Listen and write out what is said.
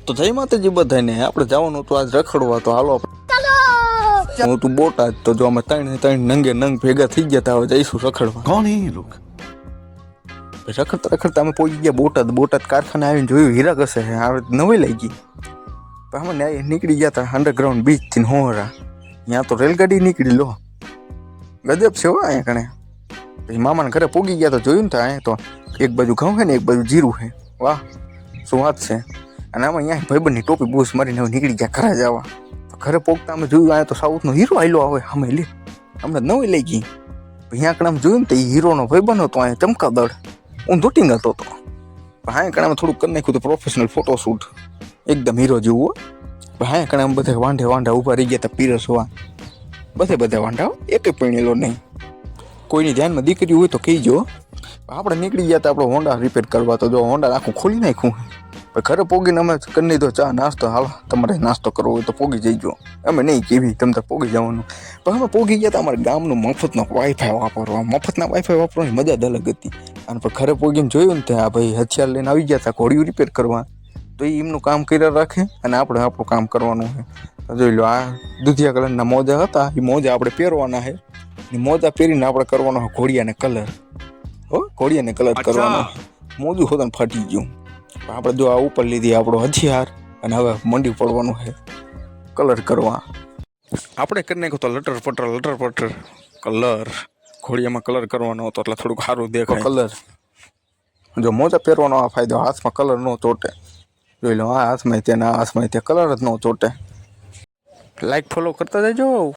તો જય માતાજી બધાને આપણે જવાનું તો આજ રખડવા તો હાલો હું તું બોટાદ તો જો અમે ત્રણ નંગે નંગ ભેગા થઈ ગયા તા હવે જઈશું રખડવા. कौन है ये लोग? રખડતા રખડતા અમે પહોંચી ગયા બોટાદ કારખાને આવીને જોયું હીરા ઘસે હવે નવી લાગી પણ અમે નીકળી ગયા હતા અંડરગ્રાઉન્ડ બીચ થી હોરા ત્યાં તો રેલગાડી નીકળી લો ગજબ છે હો અહીંયા કણે. પછી મામાના ઘરે પોગી ગયા તો જોયું ને અહીંયા તો એક બાજુ ઘઉં છે ને એક બાજુ જીરું છે. વાહ શું વાત છે. અને આમાં અહીંયા ભાઈબંધની ટોપી બૂસ મારીને હવે નીકળી ગયા ઘરે જવા. ઘરે પોગતા અમે જોયું અહીંયા તો સાઉથનો હીરો આવેલો આવે અમે લે હમણાં નવી લઈ ગઈ. અહીંયા કણે અમે જોયું ને તો એ હીરોનો ભાઈબંધ હતો અહીંયા ચમકાદળ હું ધૂટિંગ હતો તો અહીંયા કણે અમે થોડુંક કરી નાખ્યું તો પ્રોફેશનલ ફોટોશૂટ એકદમ હીરો જેવું. અહીંયા કણે અમે બધા વાંઢે ઊભા રહી ગયા હતા પીરસવા બધા વાંઢા એકે પીણેલો નહીં. કોઈની ધ્યાનમાં દીકરી હોય તો કહીજો. આપણે નીકળી ગયા હતા આપણો હોન્ડા રિપેર કરવા તો જો હોન્ડા આખું ખોલી નાખ્યું. ઘરે પોગીને અમે કરી દીધો ચા નાસ્તો હાલ તમારે નાસ્તો કરવો હોય તો પોગી જઈજો અમે નહીં કેવી તમે તો પોગી જવાનું. પણ અમે પોગી ગયા હતા અમારા ગામનું મફતનો વાઈફાઈ વાપરવા મફતના વાઈફાઈ વાપરવાની મજા જ અલગ હતી. અને પછી ઘરે પોગીને જોયું ને ત્યાં ભાઈ હથિયાર લઈને આવી ગયા હતા ઘોડિયું રિપેર કરવા તો એ એમનું કામ કર્યા રાખે અને આપણે આપણું કામ કરવાનું છે. જોઈ લો આ દૂધિયા કલરના મોજા હતા એ મોજા આપણે પહેરવાના છે. મોજા પહેરીને આપણે કરવાનો હોય ઘોડિયાને કલર ઘોડિયાને કલર કરવાનો. મોજું હોતા ફાટી ગયું આપણે જો આ ઉપર લીધી આપણો હથિયાર અને હવે મંડી પડવાનું છે કલર કરવા. આપણે કરી નાખ્યું તો લટર પટર કલર ઘોડિયામાં કલર કરવાનો હતો એટલે થોડુંક સારું દેખાય કલર. જો મોજા પહેરવાનો આ ફાયદો હાથમાં કલર ન ચોટે. જોઈ લો આ હાથમાં ત્યાં કલર જ ન ચોટે. લાઈક ફોલો કરતા જજો.